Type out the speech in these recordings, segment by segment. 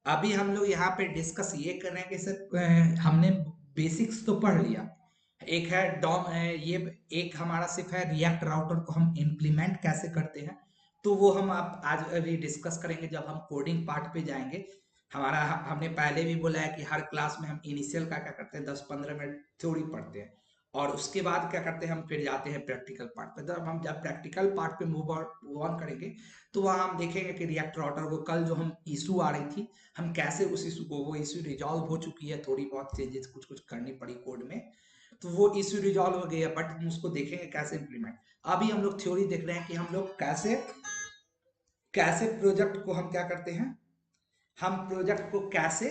अभी हम लोग यहाँ पे डिस्कस ये कर रहे हैं कि सर हमने बेसिक्स तो पढ़ लिया। एक है डॉम ये एक हमारा सिर्फ है रिएक्ट राउटर को हम इम्प्लीमेंट कैसे करते हैं। तो वो हम आप आज अभी डिस्कस करेंगे जब हम कोडिंग पार्ट पे जाएंगे। हमारा हमने पहले भी बोला है कि हर क्लास में हम इनिशियल का क्या करते हैं 10-15 मिनट थ्योरी पढ़ते हैं और उसके बाद क्या करते हैं हम फिर जाते हैं प्रैक्टिकल पार्ट पे। जब हम जब प्रैक्टिकल पार्ट पे मूव ऑन करेंगे तो वहाँ हम देखेंगे कि रिएक्ट राउटर को कल जो हम इशू आ रही थी हम कैसे उस इशू को वो इशू रिजॉल्व हो चुकी है, थोड़ी बहुत चेंजेस कुछ कुछ करनी पड़ी कोड में तो वो इशू रिजॉल्व हो गया बट हम उसको देखेंगे कैसे इंप्लीमेंट। अभी हम लोग थ्योरी देख रहे हैं कि हम लोग कैसे कैसे प्रोजेक्ट को हम क्या करते हैं, हम प्रोजेक्ट को कैसे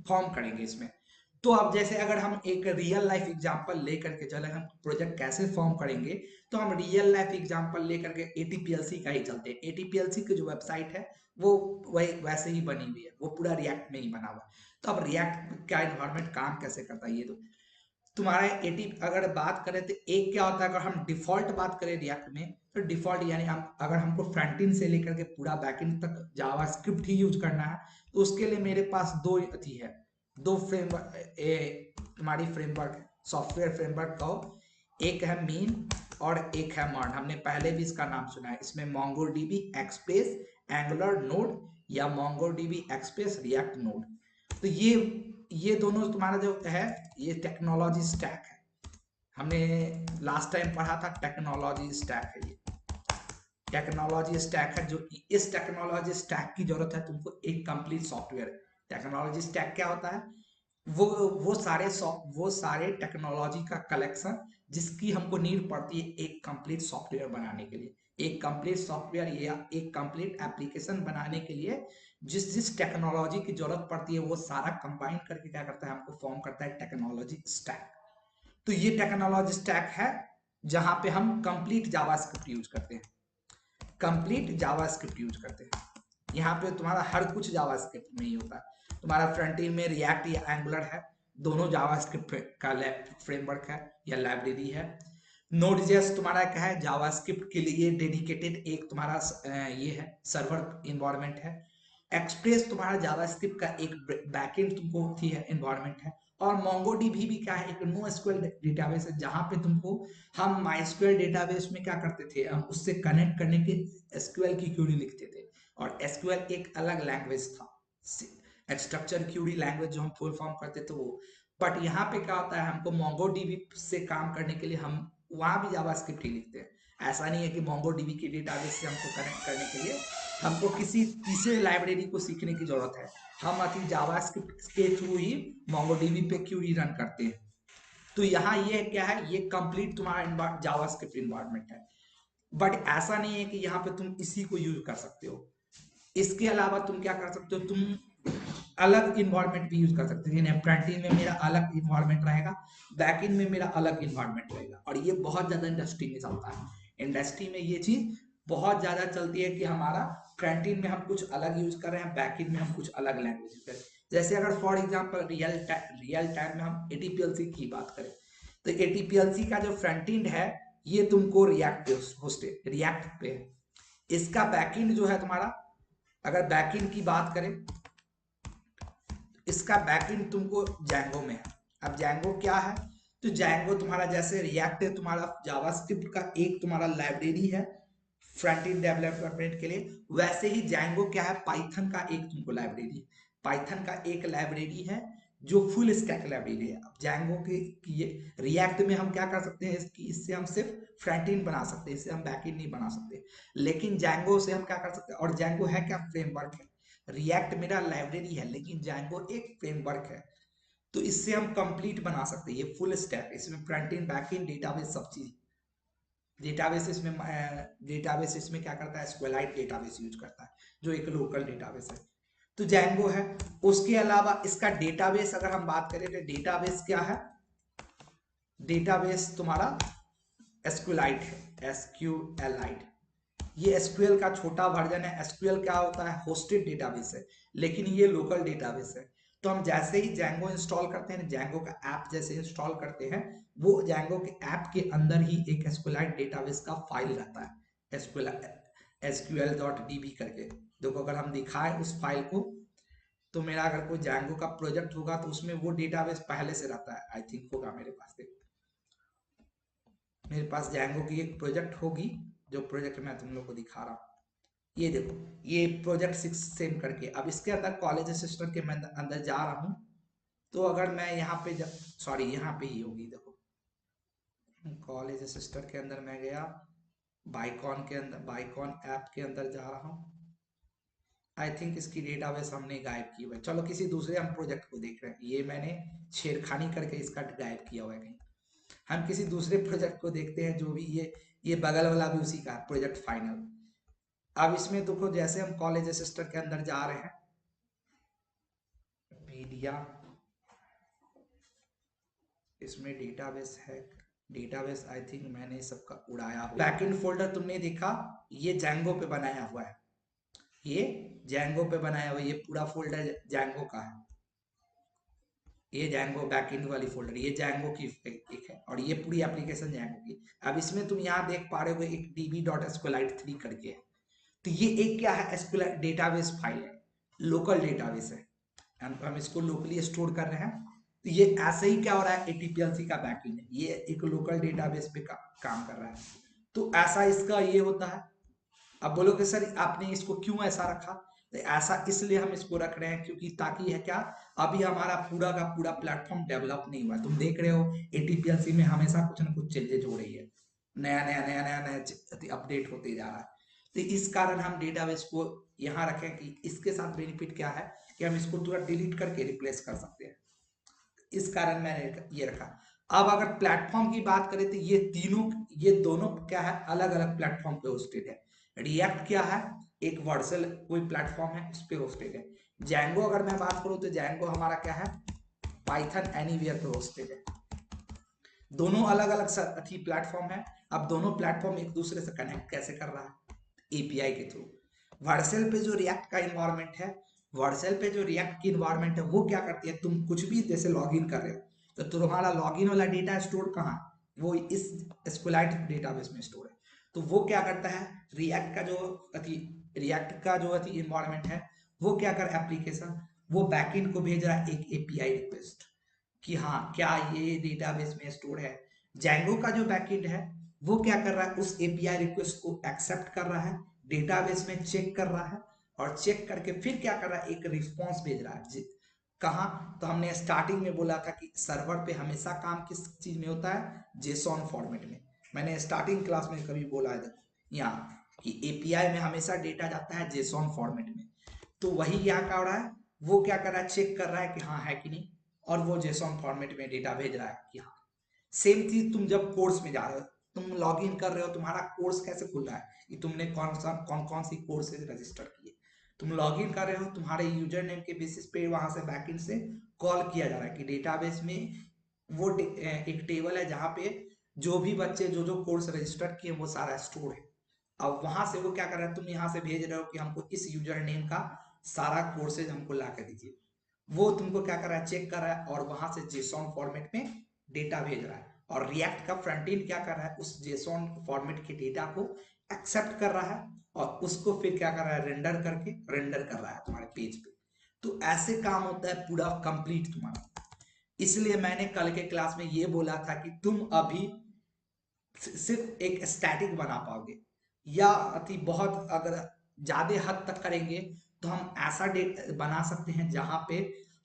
फॉर्म करेंगे इसमें। तो अब जैसे अगर हम एक रियल लाइफ एग्जांपल लेकर के चले हम प्रोजेक्ट कैसे फॉर्म करेंगे तो हम रियल लाइफ एग्जांपल लेकर के एटीपीएलसी का ही चलते हैं। एटीपीएलसी की जो वेबसाइट है वो वही वैसे ही बनी हुई है, वो पूरा रिएक्ट में ही बना हुआ है। तो अब रिएक्ट का इन्वायरमेंट काम कैसे करता है ये तो तुम्हारा एटी अगर बात करें तो एक क्या होता है, अगर हम डिफॉल्ट बात करें रिएक्ट में तो डिफॉल्ट यानी हम अगर हमको फ्रंट एंड से लेकर के पूरा बैक एंड तक जावास्क्रिप्ट ही यूज करना है तो उसके लिए मेरे पास दो अथी है, दो फ्रेमवर्क तुम्हारी फ्रेमवर्क सॉफ्टवेयर फ्रेमवर्क का एक है मीन और एक है मॉर्न। हमने पहले भी इसका नाम सुना है। इसमें मोंगोडीबी एक्सप्रेस एंगुलर नोड या मोंगोडीबी एक्सप्रेस रिएक्ट नोड। तो ये दोनों तुम्हारा जो है ये टेक्नोलॉजी स्टैक है। हमने लास्ट टाइम पढ़ा था टेक्नोलॉजी स्टैक है। ये टेक्नोलॉजी स्टैक है जो इस टेक्नोलॉजी स्टैक की जरूरत है तुमको एक कंप्लीट सॉफ्टवेयर। टेक्नोलॉजी स्टैक क्या होता है, वो वो सारे टेक्नोलॉजी का कलेक्शन जिसकी हमको नीड पड़ती है एक कंप्लीट सॉफ्टवेयर बनाने के लिए। एक कंप्लीट सॉफ्टवेयर या एक कंप्लीट एप्लीकेशन बनाने के लिए जिस जिस टेक्नोलॉजी की जरूरत पड़ती है वो सारा कंबाइन करके क्या करता है हमको फॉर्म करता है टेक्नोलॉजी स्टैक। तो ये टेक्नोलॉजी स्टैक है जहां पे हम कंप्लीट जावास्क्रिप्ट यूज करते हैं, कंप्लीट जावास्क्रिप्ट यूज करते हैं। यहाँ पे तुम्हारा हर कुछ जावास्क्रिप्ट में ही होता है। तुम्हारा फ्रंट एंड में रिएक्ट या एंगुलर है, दोनों जावास्क्रिप्ट का फ्रेमवर्क है या लाइब्रेरी है। नोड.जेएस तुम्हारा क्या है, जावास्क्रिप्ट के लिए डेडिकेटेड एक तुम्हारा ये है सर्वर इन्वायरमेंट है। एक्सप्रेस तुम्हारा जावास्क्रिप्ट का एक बैकएंड तुमको होती है इन्वायरमेंट है। और मोंगोडीबी भी क्या है, एक नो एसक्यूएल डेटाबेस है जहां पे तुमको हम माइस्क्यूएल डेटाबेस में क्या करते थे हम उससे कनेक्ट करने के एसक्यूएल की क्यूरी लिखते थे और एसक्यूएल एक अलग लैंग्वेज था, स्ट्रक्चर क्यूरी लैंग्वेज जो हम फुल फॉर्म करते थे वो। बट यहाँ पे क्या होता है हमको मोंगोडीबी से काम करने के लिए हम वहां भी जावास्क्रिप्ट ही लिखते हैं। ऐसा नहीं है कि मोंगोडीबी की डेटाबेस से हमको कनेक्ट करने के लिए हमको किसी तीसरे लाइब्रेरी को सीखने की जरूरत है। हम अति जावास्क्रिप्ट के थ्रू ही मोंगोडीबी पे क्यूरी रन करते हैं। तो यहाँ ये क्या है, ये कंप्लीट तुम्हारा जावास्क्रिप्ट इन्वायरमेंट है। बट ऐसा नहीं है कि यहाँ पे तुम इसी को यूज कर सकते हो। इसके अलावा तुम क्या कर सकते हो, तुम अलग इन्वायरमेंट भी यूज कर सकते हो। फ्रंट एंड में मेरा अलग इन्वायरमेंट रहेगा, बैक एंड में मेरा अलग इन्वायरमेंट रहेगा और ये बहुत ज्यादा इंडस्ट्री में चलता है। इंडस्ट्री में ये चीज बहुत ज्यादा चलती है कि हमारा फ्रंट एंड में हम कुछ अलग यूज कर रहे हैं, बैक एंड में हम कुछ अलग लैंग्वेज यूज कर रहे हैं। जैसे अगर फॉर एग्जाम्पल रियल टाइम में हम एटीपीएलसी की बात करें तो एटीपीएलसी का जो फ्रंट एंड है ये तुमको रिएक्ट पे होस्टेड रिएक्ट पे है। इसका बैकएंड जो है तुम्हारा, अगर बैकएंड की बात करें इसका बैकएंड तुमको जैंगो में है। अब जैंगो क्या है, तो जैंगो तुम्हारा जैसे रिएक्ट है तुम्हारा जावास्क्रिप्ट का एक तुम्हारा लाइब्रेरी है फ्रंट एंड डेवलपमेंट के लिए, वैसे ही जैंगो क्या है पाइथन का एक तुमको लाइब्रेरी है। पाइथन का एक लाइब्रेरी है जो फुल स्टैक लाइब्रेरी है। अब जैंगो के ये रिएक्ट में हम क्या कर सकते हैं इसकी, इससे हम सिर्फ फ्रंट एंड बना सकते हैं, इससे हम बैक एंड नहीं बना सकते। लेकिन जैंगो से हम क्या कर सकते हैं, और जैंगो है क्या, फ्रेमवर्क है। रिएक्ट मेरा लाइब्रेरी है लेकिन जैंगो एक फ्रेमवर्क है। तो इससे हम कंप्लीट बना सकते हैं, ये फुल स्टैक, इसमें front end back and database सब चीज। डेटाबेस इसमें क्या करता है, SQLite डेटाबेस यूज करता है जो एक लोकल डेटाबेस है। तो जैंगो है। उसके अलावा इसका डेटाबेस अगर हम बात करें तो डेटाबेस क्या है, डेटाबेस तुम्हारा SQLite है, SQLite। ये एसक्यूएल का छोटा वर्जन है। एसक्यूएल क्या होता है, होस्टेड डेटाबेस है, लेकिन ये लोकल डेटाबेस है। तो हम जैसे ही जैंगो इंस्टॉल करते हैं, जैंगो का ऐप जैसे इंस्टॉल करते हैं, वो जैंगो के ऐप के अंदर ही एक एसक्यूएलाइट डेटाबेस का फाइल रहता है, एसक्यूएल SQL.db करके। देखो अगर हम दिखाएं उस फाइल को तो मेरा अगर कोई जैंगो का प्रोजेक्ट होगा तो उसमें वो डेटाबेस पहले से रहता है, आई थिंक होगा मेरे पास। देखो मेरे पास जैंगो की एक प्रोजेक्ट होगी, जो प्रोजेक्ट मैं तुम लोग को दिखा रहा हूँ। ये देखो, ये प्रोजेक्ट 6 सेम करके, अब इसके अंदर कॉलेज असिस्टेंट के मैं अंदर जा रहा हूँ। तो अगर मैं यहाँ पे सॉरी यहाँ पे ही होगी, देखो कॉलेज असिस्टेंट के अंदर मैं गया, बाइकॉन के अंदर, बाइकॉन ऐप के अंदर जा रहा हूँ। आई थिंक इसकी डेटाबेस हमने गायब की हुई है। चलो किसी दूसरे हम प्रोजेक्ट को देख रहे हैं, ये मैंने छेड़खानी करके इसका गायब किया हुआ है कहीं। हम किसी दूसरे प्रोजेक्ट को देखते हैं, जो भी ये बगल वाला भी उसी का प्रोजेक्ट फाइनल। अब इसमें देखो, जैसे हम कॉलेज असिस्टेंट के अंदर जा रहे हैं, मीडिया, इसमें डेटाबेस है, डेटाबेस आई थिंक मैंने सबका उड़ाया हुआ। बैकएंड फोल्डर तुमने देखा, ये जैंगो पे बनाया हुआ है, ये जैंगो पे बनाया हुआ, ये पूरा फोल्डर जैंगो का है। ये जैंगो बैकएंड वाली फोल्डर, ये जैंगो की एक है, और ये पूरी एप्लीकेशन जैंगो की। अब इसमें तुम यहाँ देख पा रहे हो एक db.sqlite3 करके है। तो ये एक क्या है, SQLite डेटाबेस फाइल है, लोकल डेटाबेस है, हम इसको लोकली स्टोर कर रहे हैं। तो ये ऐसे ही क्या हो रहा है, ATPLC का बैकएंड है, ये एक लोकल डेटाबेस पे काम कर रहा है। तो ऐसा इसका ये होता है। अब बोलोगे सर आपने इसको क्यों ऐसा रखा, तो ऐसा इसलिए हम इसको रख रहे हैं क्योंकि ताकि है क्या, अभी हमारा पूरा का पूरा प्लेटफॉर्म डेवलप नहीं हुआ है। तुम देख रहे हो ATPLC में हमेशा कुछ ना कुछ चेंजेज हो रही है, नया नया नया नया नया अपडेट होते जा रहा है। तो इस कारण हम डेटाबेस को यहाँ रखें कि इसके साथ बेनिफिट क्या है कि हम इसको तुरंत डिलीट करके रिप्लेस कर सकते हैं। इस कारण मैंने ये रखा। अब अगर प्लेटफॉर्म की बात करें तो ये दोनों क्या है, अलग अलग प्लेटफॉर्म पे होस्टेड है। रिएक्ट क्या है, एक वर्सल कोई प्लेटफॉर्म है उस पे होस्टेड है। जैंगो अगर मैं बात करूं तो जैंगो हमारा क्या है, पाइथन एनीवेयर पे होस्टेड है। दोनों अलग अलग अच्छी प्लेटफॉर्म है। अब दोनों प्लेटफॉर्म एक दूसरे से कनेक्ट कैसे कर रहा है, एपीआई के थ्रू। वर्सेल पे जो रिएक्ट का इन्वायरमेंट है, वर्सेल पे जो रिएक्ट की इन्वायरमेंट है वो क्या करती है, तुम कुछ भी जैसे लॉगिन कर रहे हो तो तुम्हारा लॉगिन वाला डेटा स्टोर कहाँ, वो इस SQLite डेटाबेस में स्टोर है। तो वो क्या करता है, रिएक्ट का जो इन्वायरमेंट है, वो क्या कर एप्लीकेशन, वो बैकएंड को भेज रहा है एक एपीआई रिक्वेस्ट कि हाँ क्या ये डेटाबेस में स्टोर है। जैंगो का जो बैकएंड है वो क्या कर रहा है, उस एपीआई रिक्वेस्ट को एक्सेप्ट कर रहा है, डेटाबेस में चेक कर रहा है, और चेक करके फिर क्या कर रहा है, एक रिस्पॉन्स भेज रहा है। कहाँ, तो हमने स्टार्टिंग में बोला था कि सर्वर पे हमेशा काम किस चीज में होता है, जेसॉन फॉर्मेट में। मैंने स्टार्टिंग क्लास में कभी बोला है, देखो यहाँ कि एपीआई में हमेशा डेटा जाता है जेसॉन फॉर्मेट में। तो वही यहाँ क्या हो रहा है, वो क्या कर रहा है, चेक कर रहा है कि हाँ है कि नहीं, और वो जेसॉन फॉर्मेट में डेटा भेज रहा है कि हाँ। सेम चीज तुम जब कोर्स में जा रहे हो, तुम लॉग इन कर रहे हो, तुम्हारा कोर्स कैसे खुल रहा है कि तुमने कौन कौन सी कोर्सेज रजिस्टर किए। तुम लॉग इन कर रहे हो, तुम्हारे यूजर नेम के बेसिस पे वहां से बैकएंड से कॉल किया जा रहा है कि डेटाबेस में वो एक टेबल है जहाँ पे जो भी बच्चे जो जो कोर्स रजिस्टर किए वो सारा स्टोर है। अब वहां से वो क्या कर रहा है, तुम यहाँ से भेज रहे हो कि हमको इस यूजर नेम का सारा कोर्सेज हमको ला के दीजिए। वो तुमको क्या कर रहा है, चेक कर रहा है, और वहां से जेसॉन फॉर्मेट में डेटा भेज रहा है। और रिएक्ट का फ्रंट एंड क्या कर रहा है, उस जेसॉन फॉर्मेट के डेटा को एक्सेप्ट कर रहा है, और उसको फिर क्या कर रहा है, रेंडर कर रहा है तुम्हारे पेज पे। तो ऐसे काम होता है पूरा कंप्लीट तुम्हारा। इसलिए मैंने कल के क्लास में ये बोला था कि तुम अभी सिर्फ एक स्टैटिक बना पाओगे, या अति बहुत अगर ज्यादा हद तक करेंगे तो हम ऐसा बना सकते हैं जहां पे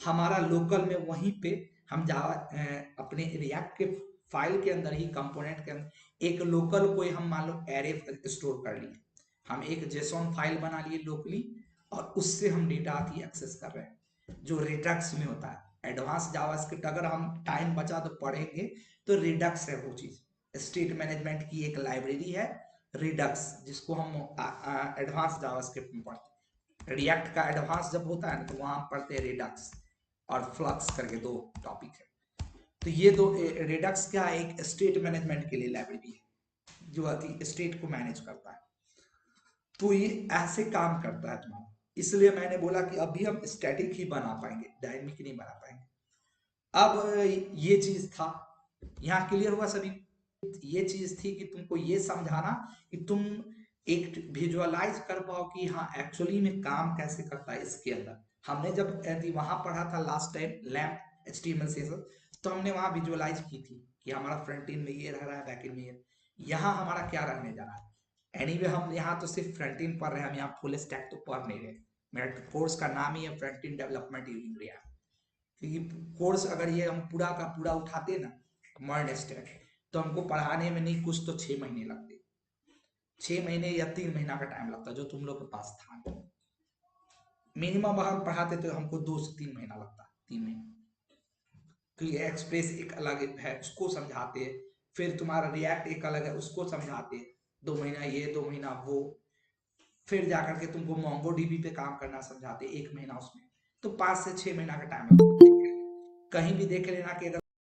हमारा लोकल में वहीं पे हम जावा अपने रिएक्ट के फाइल के अंदर ही, कंपोनेंट के अंदर एक लोकल कोई हम मान लो एरे स्टोर कर लिए, हम एक जेसॉन फाइल बना लिए लोकली, और उससे हम डेटा की एक्सेस कर रहे हैं, जो रिडक्स में होता है। एडवांस जावास्क्रिप्ट अगर हम टाइम बचा तो पढ़ेंगे, तो रिडक्स है वो चीज। स्टेट मैनेजमेंट की एक लाइब्रेरी है रिडक्स, जिसको हम एडवांस जावास्क्रिप्ट में पढ़ते हैं। रिएक्ट का एडवांस जब होता है ना, तो वहां पढ़ते हैं रिडक्स और फ्लक्स करके दो टॉपिक है। तो ये दो, रिडक्स क्या है, एक स्टेट मैनेजमेंट के लिए लाइब्रेरी है जो स्टेट को मैनेज करता है। तो ये ऐसे काम करता है तुम्हारा। इसलिए मैंने बोला कि अभी हम स्टैटिक ही बना पाएंगे, डायनेमिक नहीं बना पाएंगे। अब ये चीज था, यहाँ क्लियर हुआ सभी। ये चीज थी कि तुमको ये समझाना कि तुम एक विजुअलाइज कर पाओ कि हाँ एक्चुअली में काम कैसे करता है इसके अंदर। हमने जब यदि वहां पढ़ा था last time lamp HTML CSS, तो हमने वहां विजुअलाइज की थी कि हमारा फ्रंट एंड में ये रह रहा है, बैक एंड में ये। यहाँ हमारा क्या रहने जा रहा है? एनीवे हम यहाँ तो सिर्फ फ्रंट एंड पढ़ रहे हैं, हम यहाँ फुल स्टैक तो पढ़ नहीं रहे। मेरा कोर्स का नाम ही है front end development using react. क्योंकि कोर्स अगर ये हम पूरा का पूरा उठाते ना मर्ज स्टैक, तो हमको पढ़ाने में नहीं कुछ तो 6 महीने लगते, 6 महीने या 3 महीना का टाइम लगता जो तुम लोग के पास था। मिनिमम हम पढ़ाते तो हमको 2 से 3 महीना लगता, 3 महीने। क्योंकि एक्सप्रेस एक अलग है, उसको समझाते, फिर तुम्हारा रिएक्ट एक अलग है, उसको समझाते, 2 महीना ये 2 महीना वो, फिर जाकर के तुमको मोंगो डीबी पे काम करना समझाते 1 महीना उसमें, तो 5 से 6 महीना का टाइम लगता। कहीं भी देख लेना कि अगर